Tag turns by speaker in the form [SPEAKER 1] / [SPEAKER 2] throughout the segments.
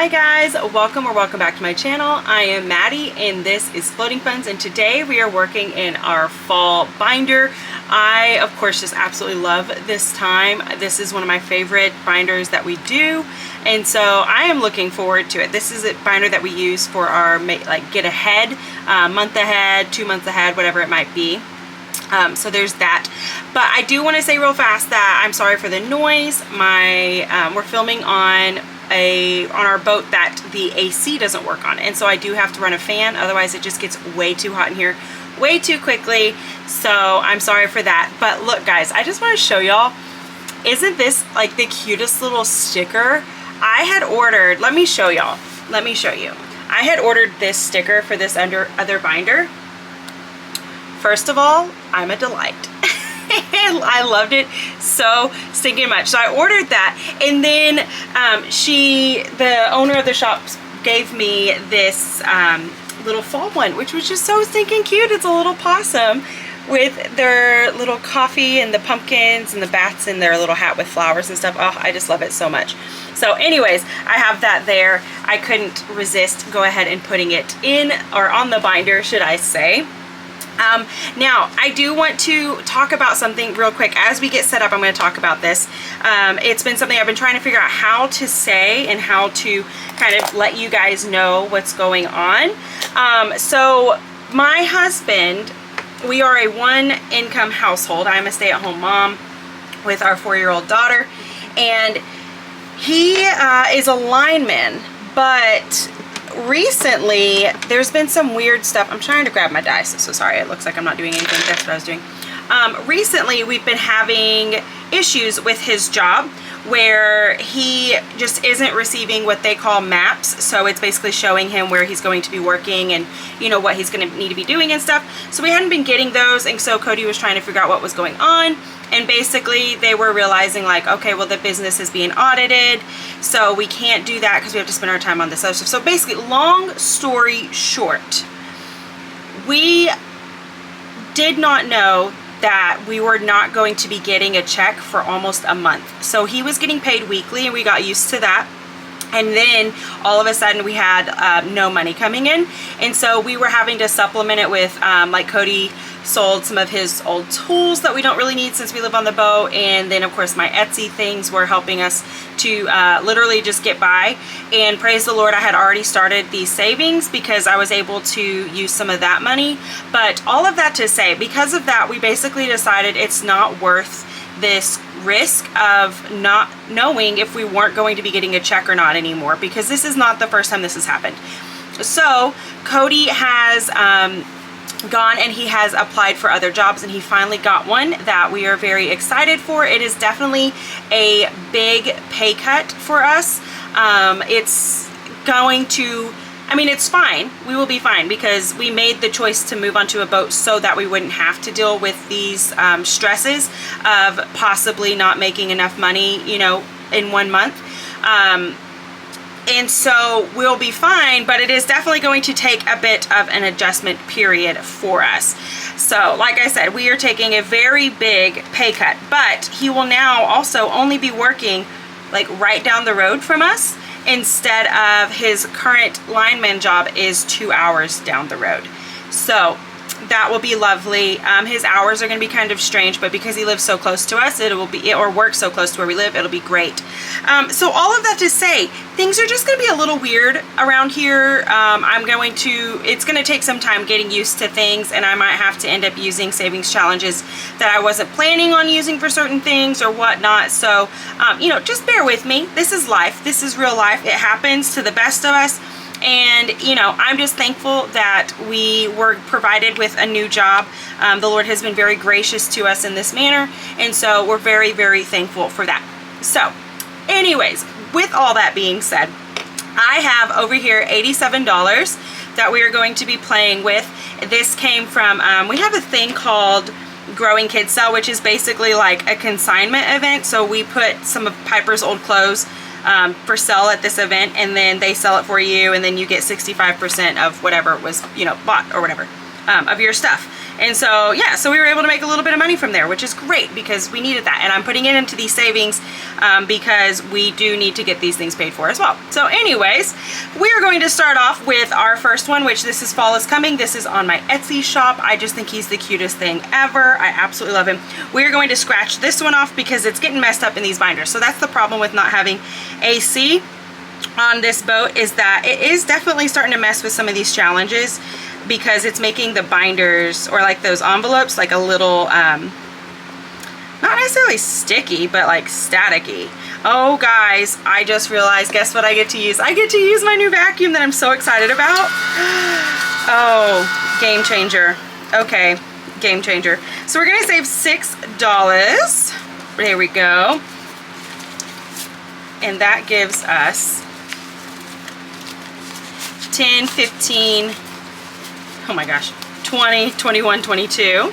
[SPEAKER 1] Hi guys, welcome back to my channel. I am Maddie and this is Floating Funds, and today we are working in our fall binder. I of course just absolutely love this time. This is one of my favorite binders that we do, and so I am looking forward to it. This is a binder that we use for our get ahead, month ahead, 2 months ahead, whatever it might be. So there's that. But I do want to say real fast that I'm sorry for the noise. We're filming on our boat that the AC doesn't work on, and so I do have to run a fan, otherwise it just gets way too hot in here way too quickly. So I'm sorry for that. But look guys, I just want to show y'all, isn't this like the cutest little sticker? I had ordered, let me show y'all, let me show you. I had ordered this sticker for this other binder. First of all, I'm a delight. I loved it so stinking much. So I ordered that, and then the owner of the shop gave me this little fall one, which was just so stinking cute. It's a little possum with their little coffee and the pumpkins and the bats in their little hat with flowers and stuff. Oh, I just love it so much. So anyways, I have that there. I couldn't resist go ahead and putting it in, or on the binder, should I say. Now, I do want to talk about something real quick. As we get set up, I'm going to talk about this. It's been something I've been trying to figure out how to say and how to kind of let you guys know what's going on. So my husband, we are a one-income household. I'm a stay-at-home mom with our 4-year-old daughter, and he is a lineman, but recently there's been some weird stuff. I'm trying to grab my dice, so sorry, it looks like I'm not doing anything. That's what I was doing. Recently we've been having issues with his job where he just isn't receiving what they call maps. So it's basically showing him where he's going to be working and, you know, what he's going to need to be doing and stuff. So we hadn't been getting those, and so Cody was trying to figure out what was going on. And basically they were realizing like, okay, well, the business is being audited, so we can't do that because we have to spend our time on this other stuff. So basically, long story short, we did not know that we were not going to be getting a check for almost a month. So he was getting paid weekly, and we got used to that. And then all of a sudden we had no money coming in, and so we were having to supplement it with like Cody sold some of his old tools that we don't really need since we live on the boat, and then of course my Etsy things were helping us to literally just get by. And praise the Lord, I had already started these savings because I was able to use some of that money. But all of that to say, because of that, we basically decided it's not worth this risk of not knowing if we weren't going to be getting a check or not anymore, because this is not the first time this has happened. So Cody has gone and he has applied for other jobs, and he finally got one that we are very excited for. It is definitely a big pay cut for us. It's going to, I mean, it's fine. We will be fine because we made the choice to move onto a boat so that we wouldn't have to deal with these stresses of possibly not making enough money, you know, in 1 month. And so we'll be fine, but it is definitely going to take a bit of an adjustment period for us. So like I said, we are taking a very big pay cut, but he will now also only be working like right down the road from us, instead of his current lineman job is 2 hours down the road. So that will be lovely. His hours are going to be kind of strange, but because he lives so close to us, or works so close to where we live, it'll be great. So all of that to say, things are just going to be a little weird around here. It's going to take some time getting used to things, and I might have to end up using savings challenges that I wasn't planning on using for certain things or whatnot. So, you know, just bear with me. This is life. This is real life. It happens to the best of us. And, you know, I'm just thankful that we were provided with a new job. The Lord has been very gracious to us in this manner, and so we're very, very thankful for that. So, anyways, with all that being said, I have over here $87 that we are going to be playing with. This came from, we have a thing called Growing Kids Sell, which is basically like a consignment event. So we put some of Piper's old clothes for sale at this event, and then they sell it for you, and then you get 65% of whatever was, you know, bought or whatever of your stuff. And so yeah, so we were able to make a little bit of money from there, which is great because we needed that. And I'm putting it into these savings because we do need to get these things paid for as well. So anyways, we are going to start off with our first one, which this is Fall is Coming. This is on my Etsy shop. I just think he's the cutest thing ever. I absolutely love him. We are going to scratch this one off because it's getting messed up in these binders. So that's the problem with not having AC on this boat, is that it is definitely starting to mess with some of these challenges because it's making the binders, or like those envelopes, like a little not necessarily sticky, but like staticky. Oh guys, I just realized, guess what I get to use? I get to use my new vacuum that I'm so excited about. Oh, game changer. Okay, game changer. So we're gonna save $6. There we go. And that gives us 10, 15, oh my gosh, 20, 21, 22.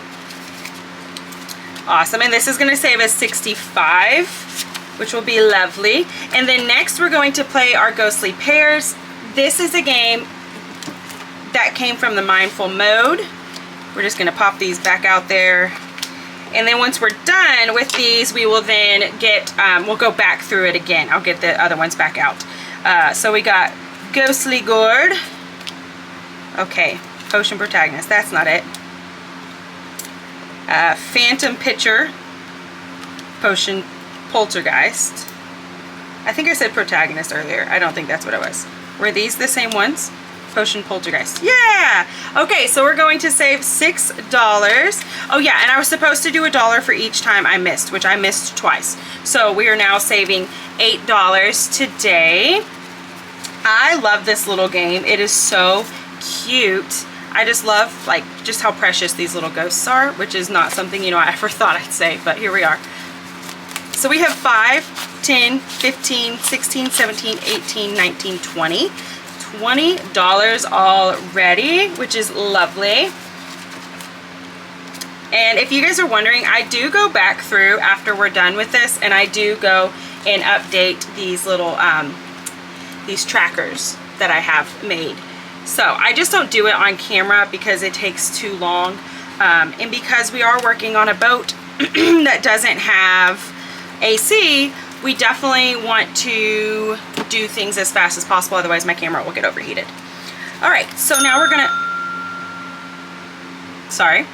[SPEAKER 1] Awesome. And this is going to save us 65, which will be lovely. And then next we're going to play our ghostly pairs. This is a game that came from the Mindful Mode. We're just going to pop these back out there. And then once we're done with these, we will then get, we'll go back through it again. I'll get the other ones back out. So we got Ghostly Gourd. Okay, Potion Protagonist, that's not it. Phantom Pitcher. Potion Poltergeist. I think I said Protagonist earlier. I don't think that's what it was. Were these the same ones? Potion Poltergeist. Yeah! Okay, so we're going to save $6. Oh yeah, and I was supposed to do $1 for each time I missed, which I missed twice. So we are now saving $8 today. I love this little game. It is so cute. I just love like just how precious these little ghosts are, which is not something, you know, I ever thought I'd say, but here we are. So we have 5, 10, 15, 16, 17, 18, 19, 20. $20 already, which is lovely. And if you guys are wondering, I do go back through after we're done with this, and I do go and update these little these trackers that I have made. So I just don't do it on camera because it takes too long, and because we are working on a boat that doesn't have AC, we definitely want to do things as fast as possible, otherwise my camera will get overheated. All right, so now we're gonna, sorry,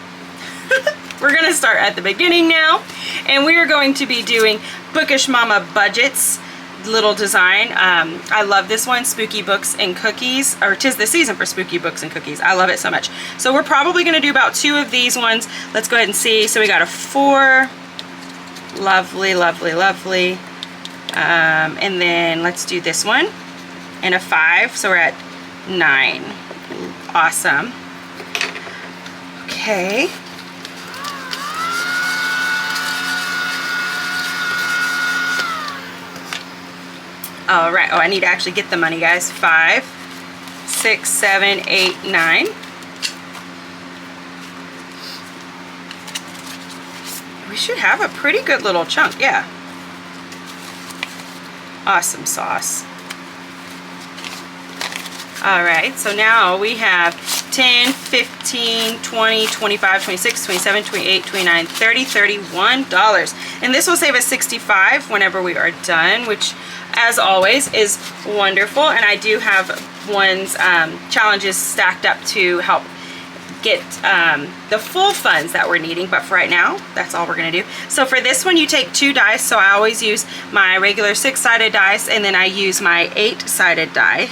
[SPEAKER 1] we're gonna start at the beginning now, and we are going to be doing Bookish Mama Budgets little design. I love this one, Spooky Books and Cookies, or 'tis the season for Spooky Books and Cookies. I love it so much. So we're probably gonna do about 2 of these ones. Let's go ahead and see. So we got a 4, lovely, lovely, lovely. And then let's do this one, and a 5, so we're at 9. Awesome. Okay. All right. Oh, I need to actually get the money, guys. 5, 6, 7, 8, 9. We should have a pretty good little chunk, yeah. Awesome sauce. All right, so now we have 10, 15, 20, 25, 26, 27, 28, 29, 30, $31. And this will save us $65 whenever we are done, which as always is wonderful. And I do have ones, challenges stacked up to help get the full funds that we're needing, but for right now, that's all we're gonna do. So for this one, you take 2 dice. So I always use my regular 6-sided dice, and then I use my 8-sided die.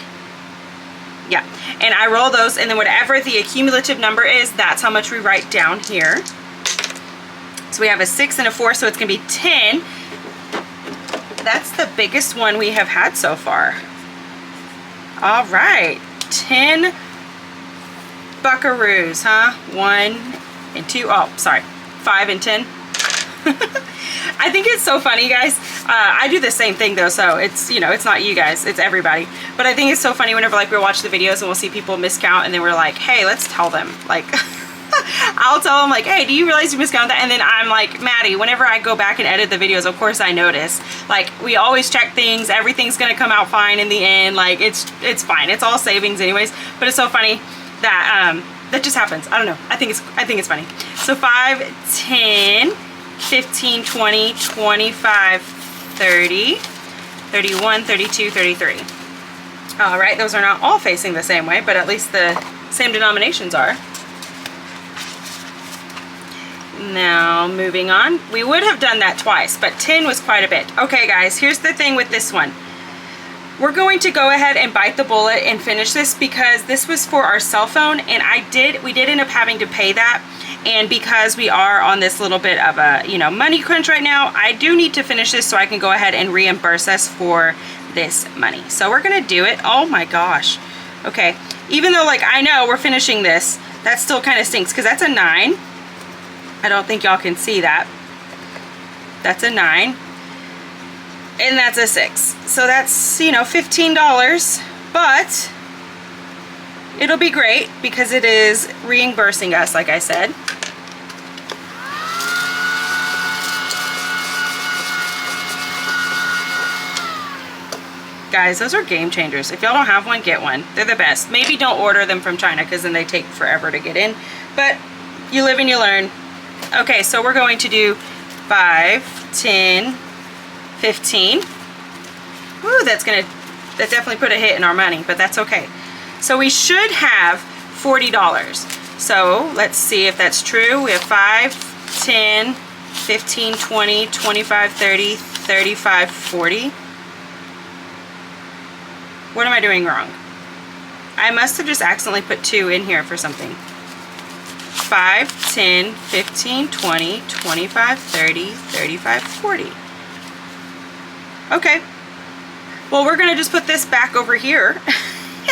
[SPEAKER 1] Yeah, and I roll those, and then whatever the accumulative number is, that's how much we write down here. So we have a 6 and a 4, so it's gonna be 10. That's the biggest one we have had so far. All right, 10 buckaroos, huh? 1 and 2, oh, sorry, 5 and 10. I think it's so funny, guys. I do the same thing though, so it's, you know, it's not you guys, it's everybody. But I think it's so funny whenever like we watch the videos and we'll see people miscount, and then we're like, hey, let's tell them. Like, I'll tell them like, hey, do you realize you miscounted that? And then I'm like, Maddie, whenever I go back and edit the videos, of course I notice. Like, we always check things, everything's gonna come out fine in the end. Like, it's fine, it's all savings anyways. But it's so funny that that just happens. I don't know. I think it's funny. So 5, 10, 15, 20, 25, 30, 31, 32, 33. All right, those are not all facing the same way, but at least the same denominations are. Now, moving on. We would have done that twice, but 10 was quite a bit. Okay, guys, here's the thing with this one. We're going to go ahead and bite the bullet and finish this because this was for our cell phone, and we did end up having to pay that. And because we are on this little bit of a, you know, money crunch right now, I do need to finish this so I can go ahead and reimburse us for this money. So we're gonna do it. Oh my gosh. Okay, even though like I know we're finishing this, that still kind of stinks because that's a 9. I don't think y'all can see that. That's a 9. And that's a 6. So that's, you know, $15, but it'll be great because it is reimbursing us, like I said. Guys, those are game changers. If y'all don't have one, get one. They're the best. Maybe don't order them from China because then they take forever to get in. But you live and you learn. Okay, so we're going to do 5, 10, 15. Ooh, that definitely put a hit in our money, but that's okay. So we should have $40. So let's see if that's true. We have 5, 10, 15, 20, 25, 30, 35, 40. What am I doing wrong? I must have just accidentally put 2 in here for something. 5, 10, 15, 20, 25, 30, 35, 40. Okay. Well, we're gonna just put this back over here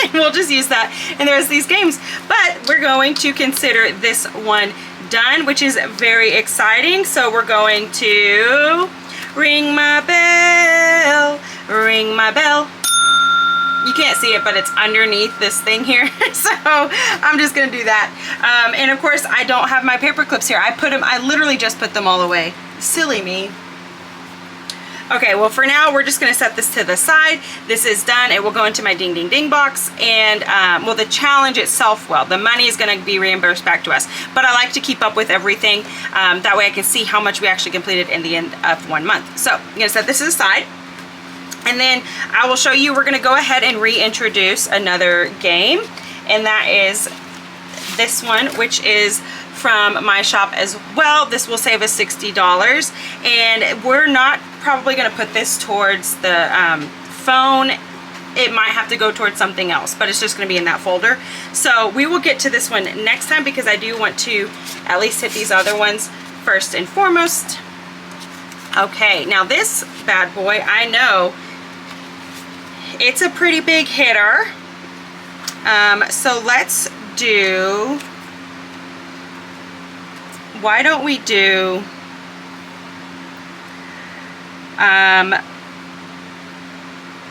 [SPEAKER 1] and we'll just use that. And there's these games, but we're going to consider this one done, which is very exciting. So we're going to ring my bell, ring my bell. You can't see it, but it's underneath this thing here. So I'm just gonna do that. And of course, I don't have my paper clips here. I literally just put them all away. Silly me. Okay, well for now, we're just gonna set this to the side. This is done. It will go into my ding ding ding box. And well, the challenge itself, well, the money is gonna be reimbursed back to us. But I like to keep up with everything. That way I can see how much we actually completed in the end of 1 month. So I'm gonna set this to the side. And then I will show you, we're gonna go ahead and reintroduce another game. And that is this one, which is from my shop as well. This will save us $60. And we're not probably gonna put this towards the phone. It might have to go towards something else, but it's just gonna be in that folder. So we will get to this one next time because I do want to at least hit these other ones first and foremost. Okay, now this bad boy, I know it's a pretty big hitter. So let's do, why don't we do,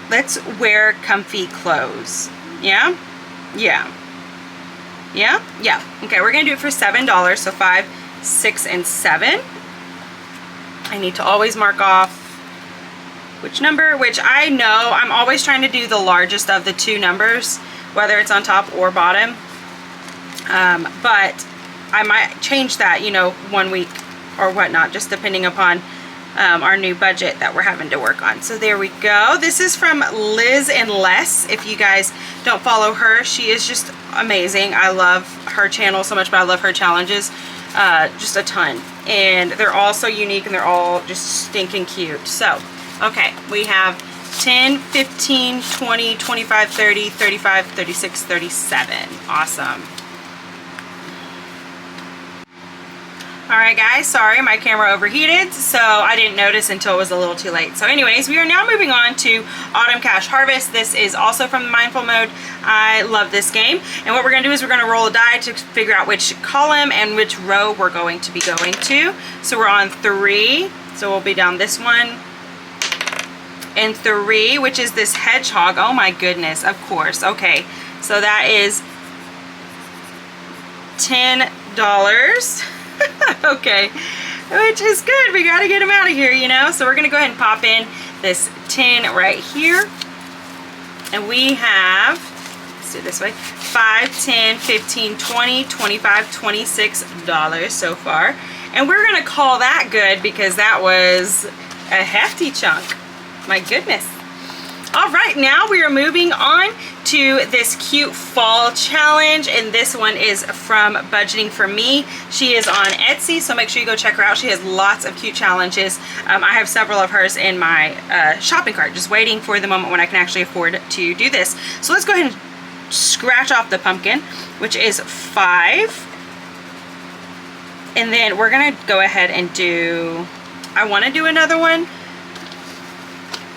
[SPEAKER 1] let's wear comfy clothes. Yeah? Yeah. Yeah? Yeah. Okay, we're gonna do it for $7. So 5, 6, and 7. I need to always mark off which number, which I know I'm always trying to do the largest of the 2 numbers, whether it's on top or bottom. But I might change that, you know, 1 week or whatnot, just depending upon our new budget that we're having to work on. So there we go. This is from Liz and Les. If you guys don't follow her, she is just amazing. I love her channel so much, but I love her challenges just a ton. And they're all so unique and they're all just stinking cute. So, okay, we have 10, 15, 20, 25, 30, 35, 36, 37. Awesome. All right, guys, sorry, my camera overheated, so I didn't notice until it was a little too late. So anyways, we are now moving on to Autumn Cash Harvest. This is also from the Mindful Mode. I love this game. And what we're gonna do is we're gonna roll a die to figure out which column and which row we're going to be going to. So we're on 3, so we'll be down this one. And 3, which is this hedgehog. Oh my goodness, of course. Okay, so that is $10. Okay, which is good. We got to get them out of here, you know. So we're going to go ahead and pop in this 10 right here. And we have let's do it this way, $5, $10, $15, $20, $25, $26 so far. And we're gonna call that good because that was a hefty chunk. My goodness. All right, now we are moving on to this cute fall challenge, and this one is from Budgeting for Me. She is on Etsy, so make sure you go check her out. She has lots of cute challenges. I have several of hers in my shopping cart, just waiting for the moment when I can actually afford to do this. So let's go ahead and scratch off the pumpkin, which is 5. And then we're gonna go ahead and do, I wanna do another one,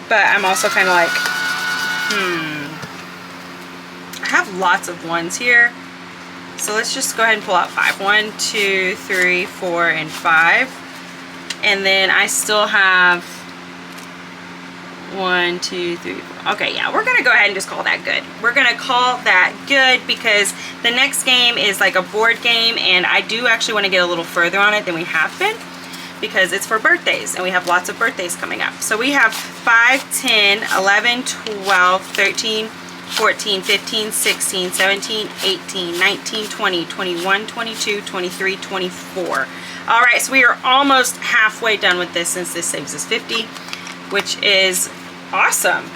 [SPEAKER 1] but I'm also kind of like, I have lots of ones here. So let's just go ahead and pull out 5. 1, 2, 3, 4, and 5. And then I still have 1, 2, 3, 4. Okay, yeah, we're gonna go ahead and just call that good. We're gonna call that good because the next game is like a board game, and I do actually want to get a little further on it than we have been because it's for birthdays and we have lots of birthdays coming up. So we have 5, 10, 11, 12, 13, 14, 15, 16, 17, 18, 19, 20, 21, 22, 23, 24. All right, so we are almost halfway done with this since this saves us 50, which is awesome.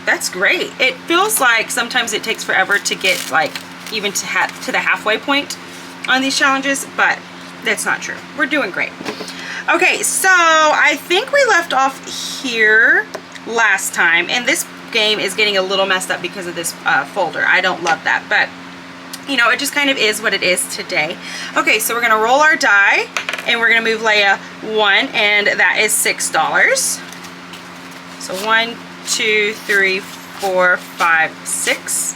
[SPEAKER 1] That's great. It feels like sometimes it takes forever to get like even to the halfway point on these challenges, but that's not true. We're doing great. Okay, so I think we left off here last time, and this game is getting a little messed up because of this folder. I don't love that, but you know, it just kind of is what it is today. Okay, so we're gonna roll our die, and we're gonna move Leia 1, and that is $6. So 1, 2, 3, 4, 5, 6.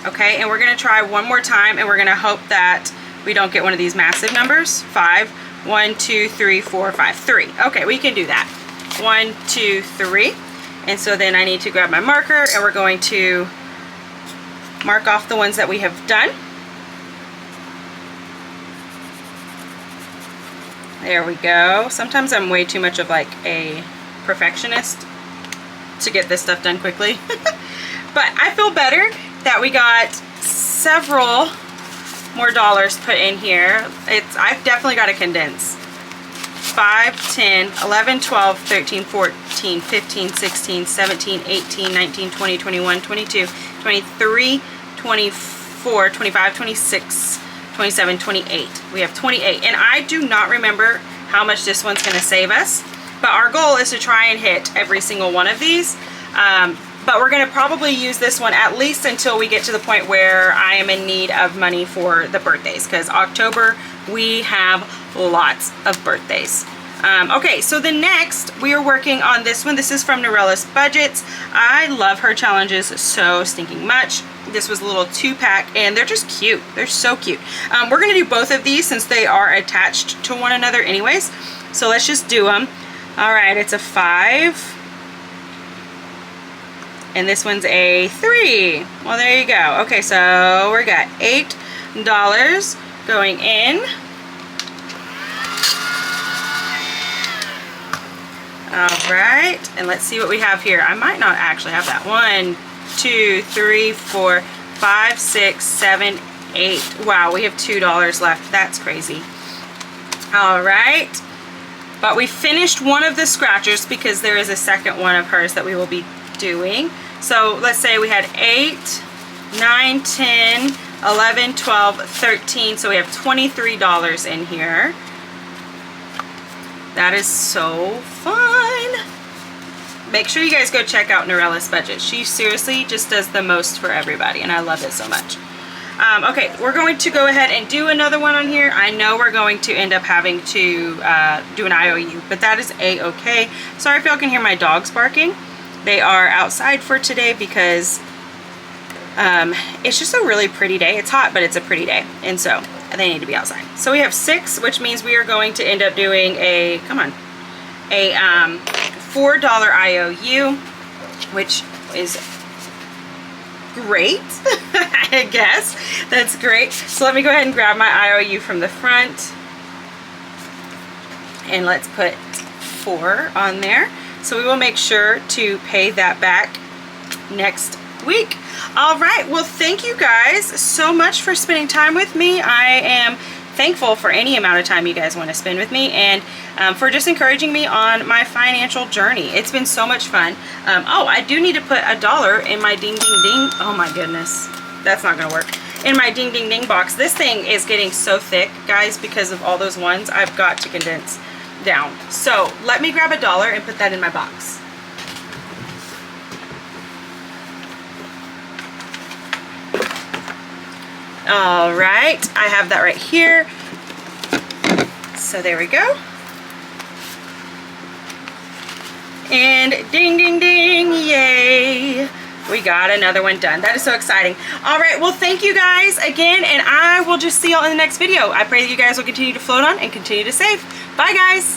[SPEAKER 1] Okay, and we're gonna try one more time, and we're gonna hope that we don't get one of these massive numbers. 5, 1, 2, 3, 4, 5, 3. Okay, we can do that. 1, 2, 3. And so then I need to grab my marker, and we're going to mark off the ones that we have done. There we go. Sometimes I'm way too much of like a perfectionist to get this stuff done quickly. But I feel better that we got several more dollars put in here. I've definitely got to condense. 5, 10, 11, 12, 13, 14, 15, 16, 17, 18, 19, 20, 21, 22, 23, 24, 25, 26, 27, 28. We have 28. And I do not remember how much this one's going to save us. But our goal is to try and hit every single one of these. But we're going to probably use this one at least until we get to the point where I am in need of money for the birthdays. Because October, we have lots of birthdays. Okay, so the next, we are working on this one. This is from NValentineDesigns. I love her challenges so stinking much. This was a little 2-pack, and they're just cute. They're so cute. We're going to do both of these since they are attached to one another anyways. So let's just do them. All right, it's a 5. And this one's a 3. Well, there you go. Okay, so we got $8 going in. All right, and let's see what we have here. I might not actually have that. 1, 2, 3, 4, 5, 6, 7, 8. Wow, we have $2 left. That's crazy. All right, but we finished one of the scratchers because there is a second one of hers that we will be doing. So let's say we had 8, 9, 10, 11, 12, 13. So we have $23 in here. That is so fun. Make sure you guys go check out NValentineDesigns. She seriously just does the most for everybody, and I love it so much. Okay, we're going to go ahead and do another one on here. I know we're going to end up having to do an IOU, but that is A-okay. Sorry if y'all can hear my dogs barking. They are outside for today because it's just a really pretty day. It's hot, but it's a pretty day, and so they need to be outside. So we have 6, which means we are going to end up doing a, come on, a $4 IOU, which is great. I guess that's great. So let me go ahead and grab my IOU from the front, and let's put 4 on there. So we will make sure to pay that back next week. All right, well, thank you guys so much for spending time with me. I am thankful for any amount of time you guys want to spend with me, and for just encouraging me on my financial journey. It's been so much fun. Oh, I do need to put $1 in my ding ding ding. Oh my goodness, that's not gonna work. In my ding ding ding box. This thing is getting so thick, guys, because of all those ones. I've got to condense down. So let me grab $1 and put that in my box. All right, I have that right here. So there we go. And ding, ding, ding, yay. We got another one done. That is so exciting. All right, well, thank you guys again, and I will just see y'all in the next video. I pray that you guys will continue to float on and continue to save. Bye, guys.